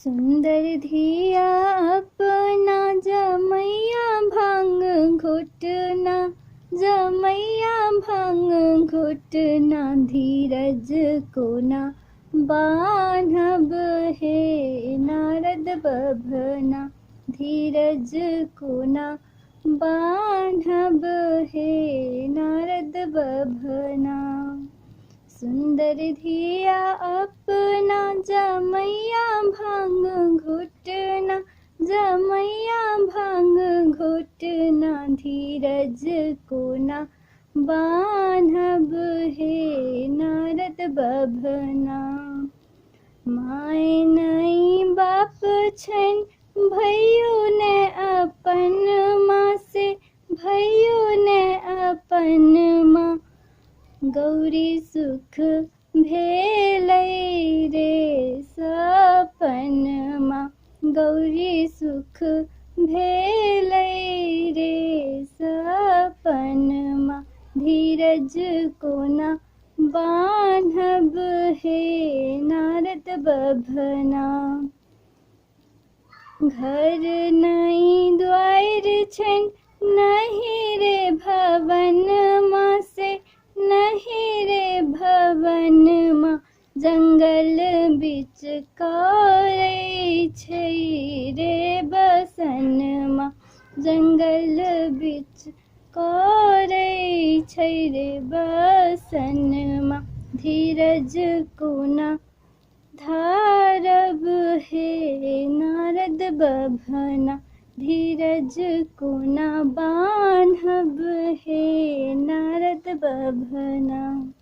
सुंदर धिया अपना जमैया भांग घुटना, जमैया भांग घुटना, धीरज को ना बान्हब हे नारद बभना, धीरज को ना बान्हब हे नारद बभना। सुंदर धिया अपना जमैया भांग घुटना, जमैया भांग घुटना, धीरज को ना बान्हब हे नारद बभना। माय नहीं बाप छन भैयो ने अपन माँ से, भैयो ने अपन माँ, गौरी सुख भेलै रे सपन माँ, गौरी सुख भेलै रे सपन माँ, धीरज को ना बान्हब हे नारद बभना। घर नहीं द्वार छन नहीं रे भवन माँ से, नहीं रे भवन माँ, जंगल बीच करै छै रे बसन माँ, जंगल बीच करै छै रे बसन माँ, धीरज को ना धारब हे नारद बभना, धीरज को ना बान्हब हे नारद बभना।